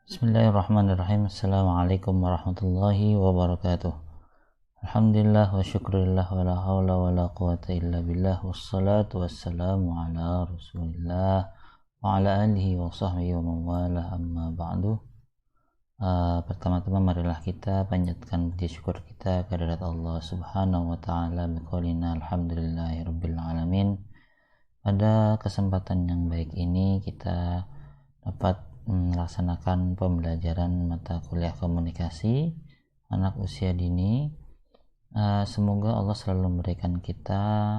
Bismillahirrahmanirrahim. Assalamualaikum warahmatullahi wabarakatuh. Alhamdulillah wa syukurillah wa la hawla wa la quwata illa billah wassalatu wassalamu ala rasulillah wa ala alihi wa sahbihi wa mawalah amma ba'du. Pertama-tama marilah kita panjatkan puji syukur kita kehadirat Allah subhanahu wa ta'ala biqaulina alhamdulillahi rabbil alamin. Pada kesempatan yang baik ini kita dapat melaksanakan pembelajaran mata kuliah komunikasi anak usia dini. Semoga Allah selalu memberikan kita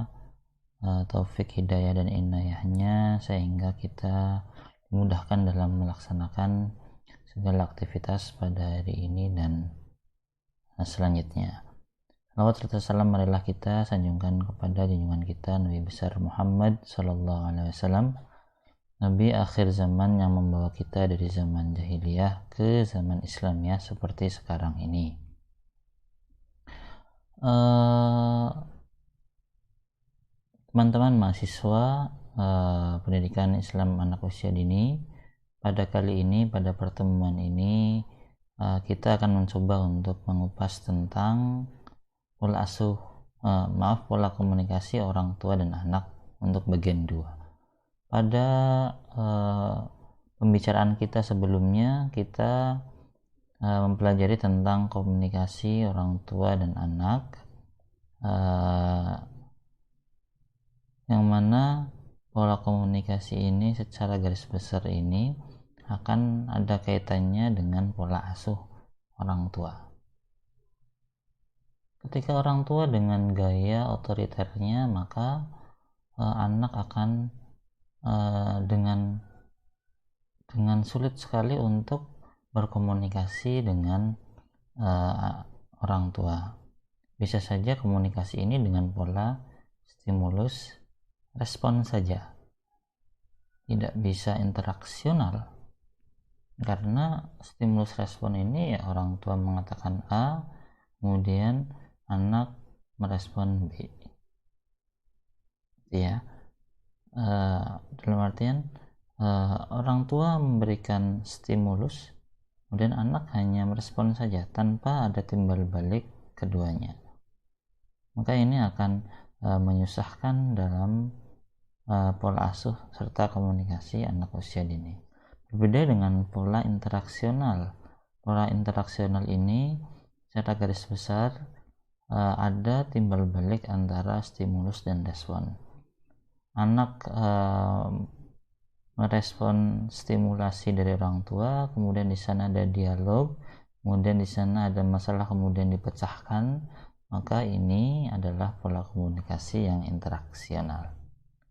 taufik hidayah dan inayahnya sehingga kita dimudahkan dalam melaksanakan segala aktivitas pada hari ini dan selanjutnya. Salawat serta salam marilah kita sanjungkan kepada junjungan kita Nabi besar Muhammad sallallahu alaihi wasallam, Nabi akhir zaman yang membawa kita dari zaman jahiliyah ke zaman Islamiyah seperti sekarang ini. Teman-teman mahasiswa pendidikan Islam anak usia dini, pada kali ini, pada pertemuan ini kita akan mencoba untuk mengupas tentang pola komunikasi orang tua dan anak untuk bagian 2. Pada pembicaraan kita sebelumnya kita mempelajari tentang komunikasi orang tua dan anak, yang mana pola komunikasi ini secara garis besar ini akan ada kaitannya dengan pola asuh orang tua. Ketika orang tua dengan gaya otoriternya, maka anak akan dengan sulit sekali untuk berkomunikasi dengan orang tua. Bisa saja komunikasi ini dengan pola stimulus respon saja, tidak bisa interaksional, karena stimulus respon ini ya orang tua mengatakan A, kemudian anak merespon B, ya. Dalam artian orang tua memberikan stimulus, kemudian anak hanya merespon saja tanpa ada timbal balik keduanya. Maka ini akan menyusahkan dalam pola asuh serta komunikasi anak usia dini. Berbeda dengan pola interaksional. Pola interaksional ini secara garis besar ada timbal balik antara stimulus dan respon. Anak merespon stimulasi dari orang tua, kemudian di sana ada dialog, kemudian di sana ada masalah, kemudian dipecahkan, maka ini adalah pola komunikasi yang interaksional.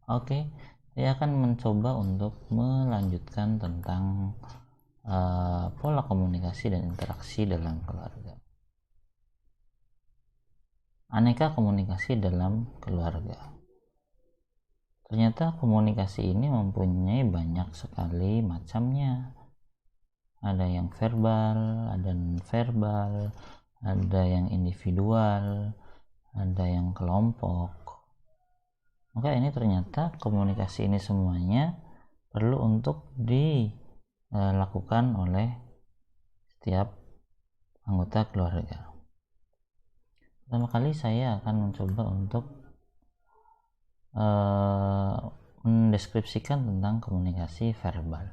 Oke, saya akan mencoba untuk melanjutkan tentang pola komunikasi dan interaksi dalam keluarga. Aneka komunikasi dalam keluarga. Ternyata komunikasi ini mempunyai banyak sekali macamnya. Ada yang verbal, ada non-verbal, ada yang individual, ada yang kelompok. Maka ini ternyata komunikasi ini semuanya perlu untuk dilakukan oleh setiap anggota keluarga. Pertama kali saya akan mencoba untuk mendeskripsikan tentang komunikasi verbal.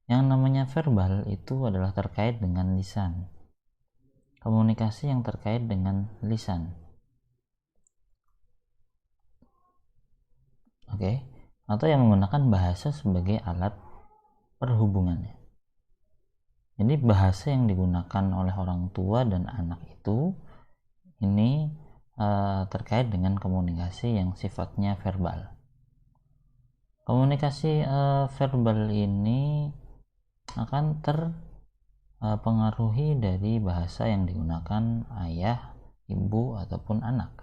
Yang namanya verbal itu adalah terkait dengan lisan. Komunikasi yang terkait dengan lisan. Oke, atau yang menggunakan bahasa sebagai alat perhubungannya. Jadi bahasa yang digunakan oleh orang tua dan anak itu ini terkait dengan komunikasi yang sifatnya verbal. Komunikasi verbal ini akan terpengaruhi dari bahasa yang digunakan ayah, ibu, ataupun anak.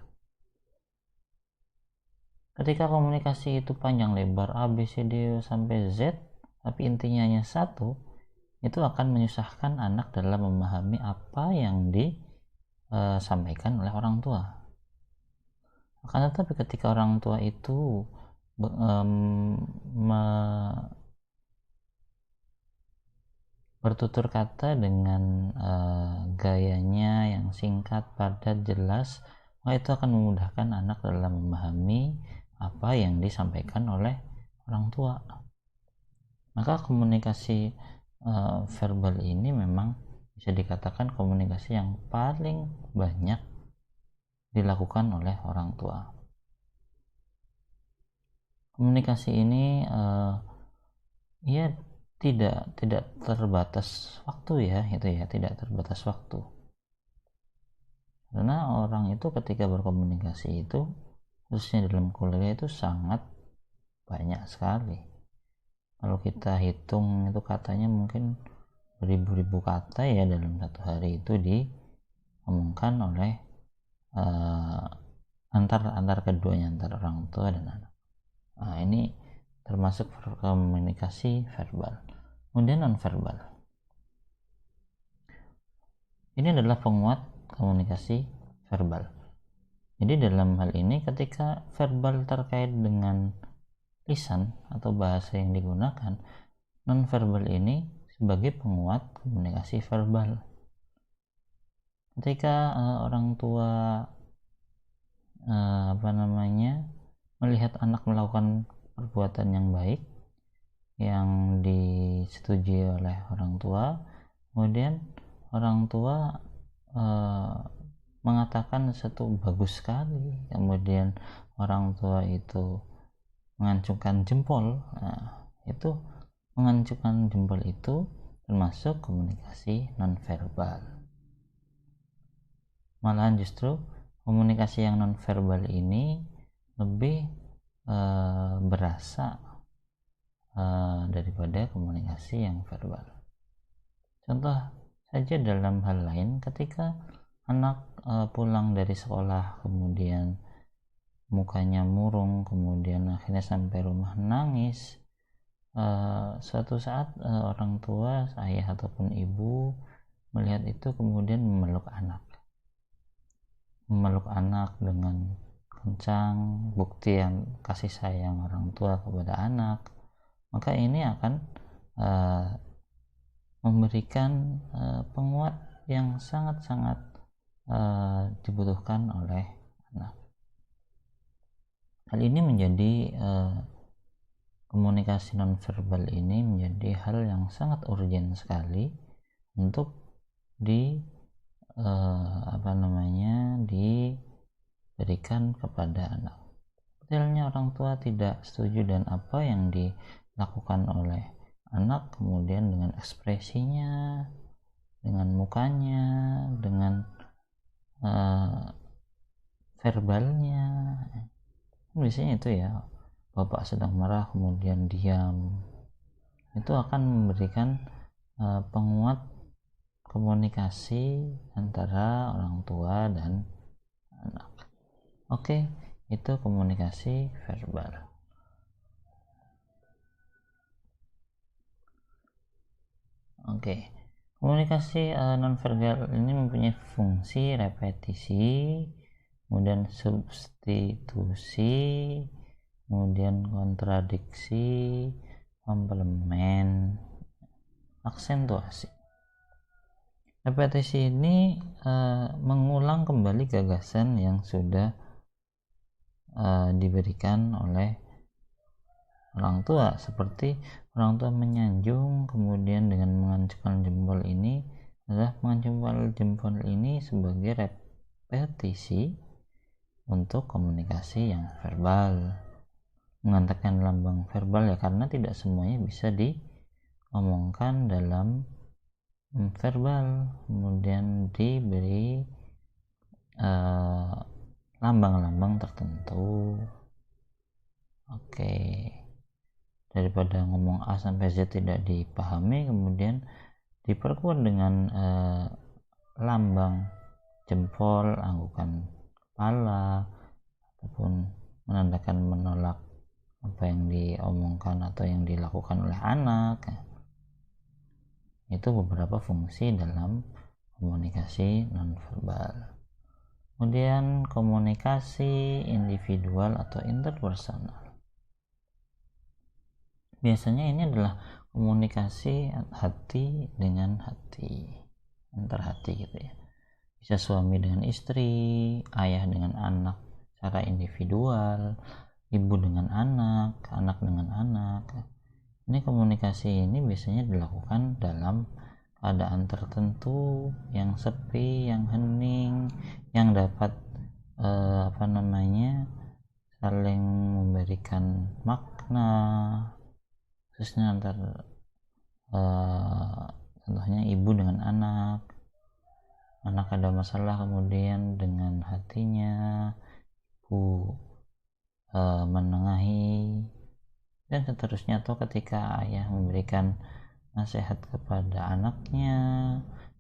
Ketika komunikasi itu panjang lebar A, B, C, D sampai Z, tapi intinya hanya satu, itu akan menyusahkan anak dalam memahami apa yang disampaikan oleh orang tua. Akan tetapi ketika orang tua itu bertutur kata dengan gayanya yang singkat, padat, jelas, maka itu akan memudahkan anak dalam memahami apa yang disampaikan oleh orang tua. Maka komunikasi verbal ini memang bisa dikatakan komunikasi yang paling banyak dilakukan oleh orang tua. Komunikasi ini ya tidak terbatas waktu ya, tidak terbatas waktu. Karena orang itu ketika berkomunikasi itu, khususnya dalam kuliah itu sangat banyak sekali. Kalau kita hitung itu katanya mungkin beribu-ribu kata ya dalam satu hari itu diomongkan oleh antar keduanya, antar orang tua dan anak. Nah, ini termasuk komunikasi verbal. Kemudian nonverbal. Ini adalah penguat komunikasi verbal. Jadi dalam hal ini ketika verbal terkait dengan lisan atau bahasa yang digunakan, nonverbal ini sebagai penguat komunikasi verbal. Ketika orang tua melihat anak melakukan perbuatan yang baik yang disetujui oleh orang tua, kemudian orang tua mengatakan satu bagus sekali, kemudian orang tua itu mengancungkan jempol. Nah, itu mengancungkan jempol itu termasuk komunikasi nonverbal. Malahan justru komunikasi yang nonverbal ini lebih berasa daripada komunikasi yang verbal. Contoh saja dalam hal lain, ketika anak pulang dari sekolah kemudian mukanya murung, kemudian akhirnya sampai rumah nangis, suatu saat orang tua, ayah ataupun ibu melihat itu kemudian memeluk anak dengan kencang, bukti yang kasih sayang orang tua kepada anak, maka ini akan memberikan penguat yang sangat-sangat dibutuhkan oleh anak. Hal ini menjadi komunikasi nonverbal ini menjadi hal yang sangat urgent sekali untuk diberikan kepada anak. Detailnya orang tua tidak setuju dan apa yang dilakukan oleh anak, kemudian dengan ekspresinya, dengan mukanya, dengan verbalnya, biasanya itu ya, bapak sedang marah kemudian diam, itu akan memberikan penguat komunikasi antara orang tua dan anak. Oke, itu komunikasi verbal. Oke, komunikasi nonverbal ini mempunyai fungsi repetisi, kemudian substitusi, kemudian kontradiksi, komplement, aksentuasi. Repetisi ini mengulang kembali gagasan yang sudah diberikan oleh orang tua, seperti orang tua menyanjung kemudian dengan mengancungkan jempol ini adalah mengancungkan jempol ini sebagai repetisi untuk komunikasi yang verbal, mengatakan lambang verbal ya, karena tidak semuanya bisa diomongkan dalam verbal, kemudian diberi lambang-lambang tertentu. Oke, daripada ngomong A sampai Z tidak dipahami, kemudian diperkuat dengan lambang jempol, anggukan kepala, ataupun menandakan menolak apa yang diomongkan atau yang dilakukan oleh anak. Itu beberapa fungsi dalam komunikasi nonverbal. Kemudian komunikasi individual atau interpersonal. Biasanya ini adalah komunikasi hati dengan hati, antar hati gitu ya. Bisa suami dengan istri, ayah dengan anak secara individual, ibu dengan anak, anak dengan anak. Ini komunikasi ini biasanya dilakukan dalam keadaan tertentu yang sepi, yang hening, yang dapat saling memberikan makna, khususnya antar contohnya ibu dengan anak ada masalah, kemudian dengan hatinya ibu menengahi dan seterusnya, atau ketika ayah memberikan nasihat kepada anaknya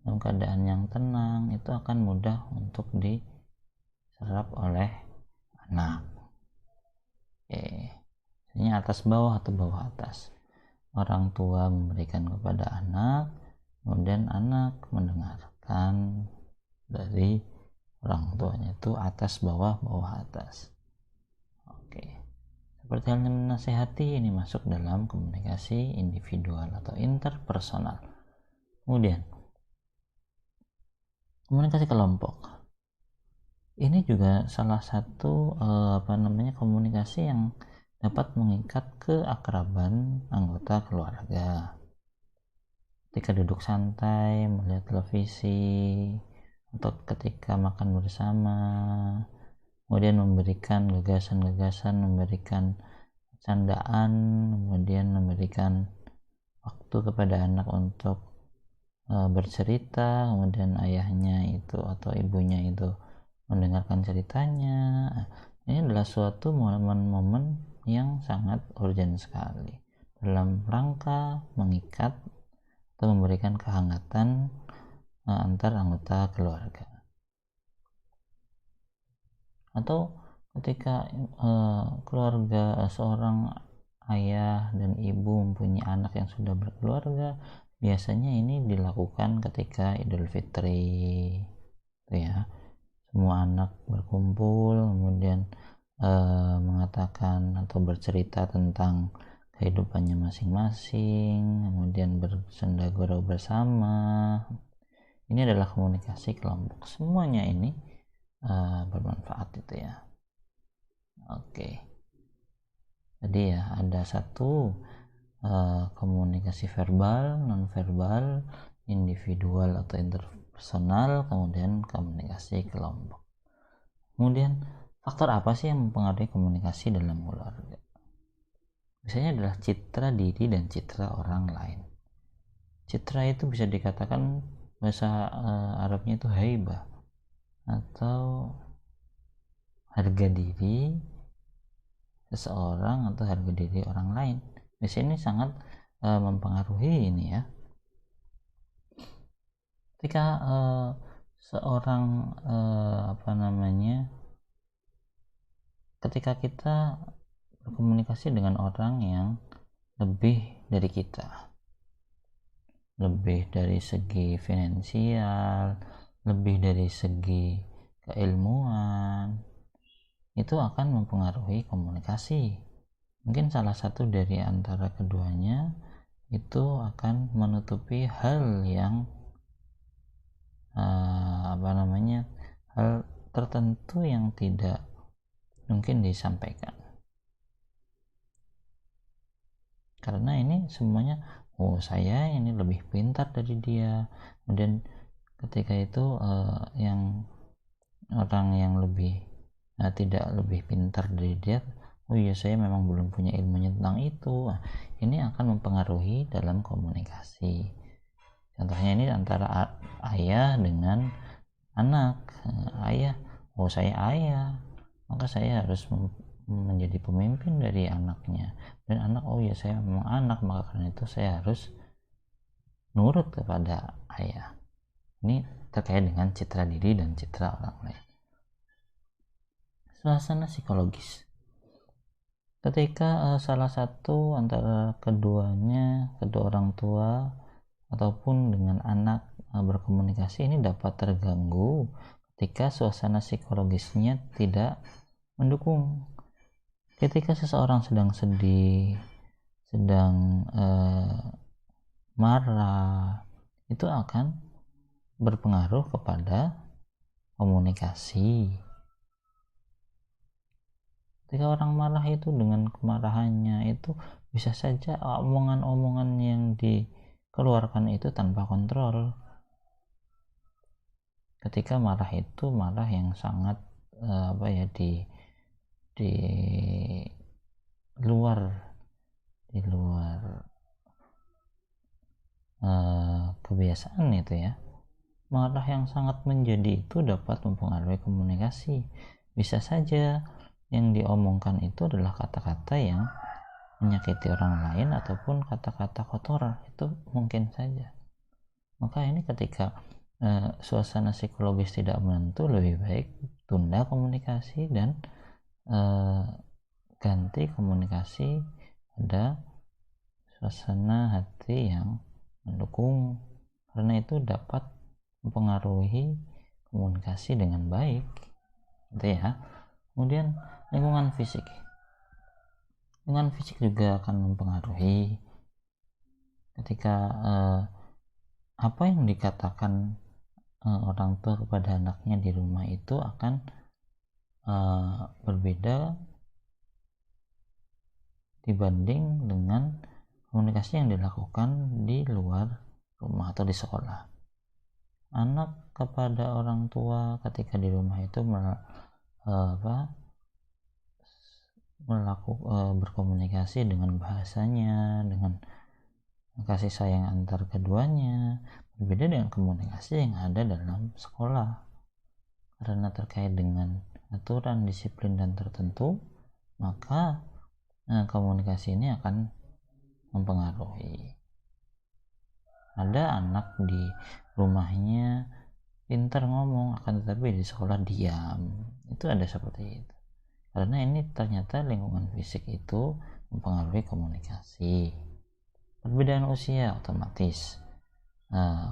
dalam keadaan yang tenang, itu akan mudah untuk diserap oleh anak. Ini atas bawah atau bawah atas. Orang tua memberikan kepada anak, kemudian anak mendengarkan dari orang tuanya, itu atas bawah, bawah atas. Seperti halnya menasehati, ini masuk dalam komunikasi individual atau interpersonal. Kemudian komunikasi kelompok, ini juga salah satu komunikasi yang dapat mengikat keakraban anggota keluarga. Ketika duduk santai melihat televisi, atau ketika makan bersama, kemudian memberikan gagasan-gagasan, memberikan candaan, kemudian memberikan waktu kepada anak untuk bercerita, kemudian ayahnya itu atau ibunya itu mendengarkan ceritanya. Ini adalah suatu momen-momen yang sangat urgent sekali dalam rangka mengikat atau memberikan kehangatan antar anggota keluarga. Atau ketika keluarga, seorang ayah dan ibu mempunyai anak yang sudah berkeluarga, biasanya ini dilakukan ketika Idul Fitri, ya. Semua anak berkumpul, kemudian mengatakan atau bercerita tentang kehidupannya masing-masing, kemudian bersenda gurau bersama. Ini adalah komunikasi kelompok. Semuanya ini bermanfaat itu ya. Jadi ya ada satu komunikasi verbal, non verbal, individual atau interpersonal, kemudian komunikasi kelompok. Kemudian faktor apa sih yang mempengaruhi komunikasi dalam keluarga? Biasanya adalah citra diri dan citra orang lain. Citra itu bisa dikatakan bahasa Arabnya itu haibah atau harga diri seseorang atau harga diri orang lain. Biasanya ini sangat mempengaruhi ini ya. Ketika seorang ketika kita berkomunikasi dengan orang yang lebih dari kita, lebih dari segi finansial, lebih dari segi keilmuan, itu akan mempengaruhi komunikasi. Mungkin salah satu dari antara keduanya itu akan menutupi hal yang hal tertentu yang tidak mungkin disampaikan, karena ini semuanya saya ini lebih pintar dari dia. Kemudian ketika itu yang orang yang lebih tidak lebih pintar dari dia, saya memang belum punya ilmunya tentang itu. Ini akan mempengaruhi dalam komunikasi. Contohnya ini antara ayah dengan anak. Ayah, saya ayah, maka saya harus menjadi pemimpin dari anaknya. Dan anak, saya memang anak, maka karena itu saya harus nurut kepada ayah. Ini terkait dengan citra diri dan citra orang lain. Suasana psikologis, ketika salah satu antara kedua orang tua ataupun dengan anak berkomunikasi, ini dapat terganggu ketika suasana psikologisnya tidak mendukung. Ketika seseorang sedang sedih, sedang marah, itu akan berpengaruh kepada komunikasi. Ketika orang marah itu, dengan kemarahannya itu bisa saja omongan-omongan yang dikeluarkan itu tanpa kontrol. Ketika marah itu marah yang sangat di luar kebiasaan itu ya, marah yang sangat menjadi itu dapat mempengaruhi komunikasi. Bisa saja yang diomongkan itu adalah kata-kata yang menyakiti orang lain ataupun kata-kata kotor, itu mungkin saja. Maka ini ketika suasana psikologis tidak menentu, lebih baik tunda komunikasi dan ganti komunikasi pada suasana hati yang mendukung, karena itu dapat mempengaruhi komunikasi dengan baik, gitu ya. Kemudian lingkungan fisik juga akan mempengaruhi. Ketika apa yang dikatakan orang tua kepada anaknya di rumah itu akan berbeda dibanding dengan komunikasi yang dilakukan di luar rumah atau di sekolah. Anak kepada orang tua ketika di rumah itu berkomunikasi dengan bahasanya, dengan kasih sayang antar keduanya, berbeda dengan komunikasi yang ada dalam sekolah, karena terkait dengan aturan, disiplin dan tertentu, maka komunikasi ini akan mempengaruhi. Ada anak di rumahnya pintar ngomong, akan tetapi di sekolah diam, itu ada seperti itu, karena ini ternyata lingkungan fisik itu mempengaruhi komunikasi. Perbedaan usia otomatis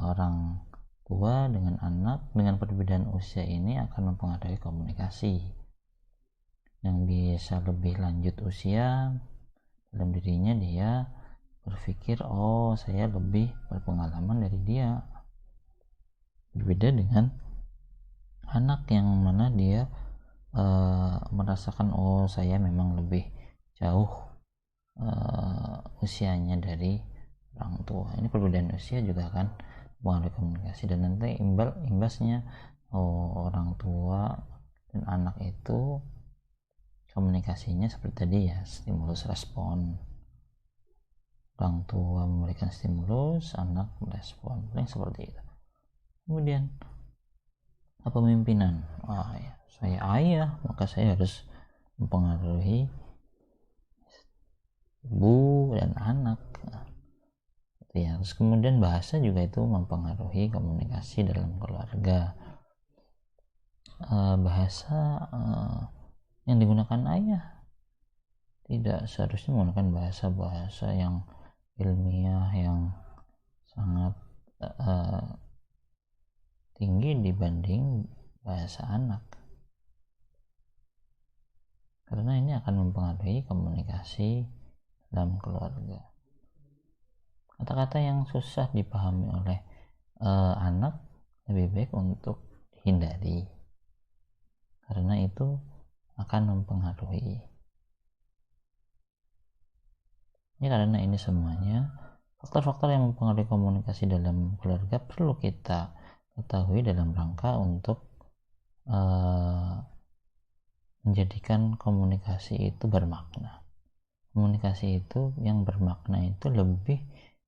orang tua dengan anak dengan perbedaan usia ini akan mempengaruhi komunikasi. Yang bisa lebih lanjut usia, dalam dirinya dia berpikir, oh saya lebih berpengalaman dari dia, berbeda dengan anak yang mana dia merasakan, oh saya memang lebih jauh usianya dari orang tua. Ini perbedaan usia juga akan mempengaruhi komunikasi, dan nanti imbasnya orang tua dan anak itu komunikasinya seperti tadi ya, stimulus respon. Orang tua memberikan stimulus, anak merespon, paling seperti itu. Kemudian kepemimpinan, ya, saya ayah maka saya harus mempengaruhi ibu dan anak, ya. Terus kemudian bahasa juga itu mempengaruhi komunikasi dalam keluarga. Bahasa yang digunakan ayah tidak seharusnya menggunakan bahasa yang ilmiah yang sangat tinggi dibanding bahasa anak, karena ini akan mempengaruhi komunikasi dalam keluarga. Kata-kata yang susah dipahami oleh anak lebih baik untuk dihindari, karena itu akan mempengaruhi. Ya, karena ini semuanya faktor-faktor yang mempengaruhi komunikasi dalam keluarga perlu kita ketahui dalam rangka untuk menjadikan komunikasi itu bermakna. Komunikasi itu yang bermakna itu lebih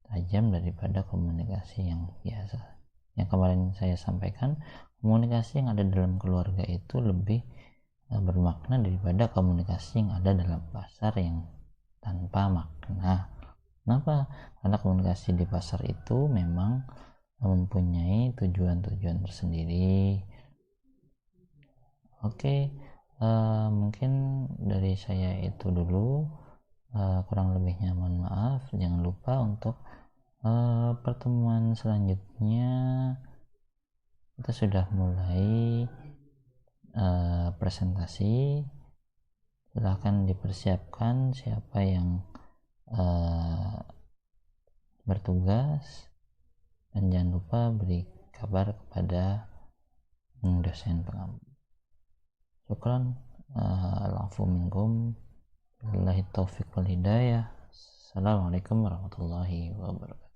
tajam daripada komunikasi yang biasa. Yang kemarin saya sampaikan, komunikasi yang ada dalam keluarga itu lebih bermakna daripada komunikasi yang ada dalam pasar yang tanpa makna. Kenapa? Karena komunikasi di pasar itu memang mempunyai tujuan-tujuan tersendiri. Oke, mungkin dari saya itu dulu, kurang lebihnya mohon maaf. Jangan lupa untuk pertemuan selanjutnya kita sudah mulai presentasi. Silahkan dipersiapkan siapa yang bertugas, dan jangan lupa beri kabar kepada dosen pengampu. Syukran. Al-afu minkum. Billahi taufiq wal hidayah. Assalamualaikum warahmatullahi wabarakatuh.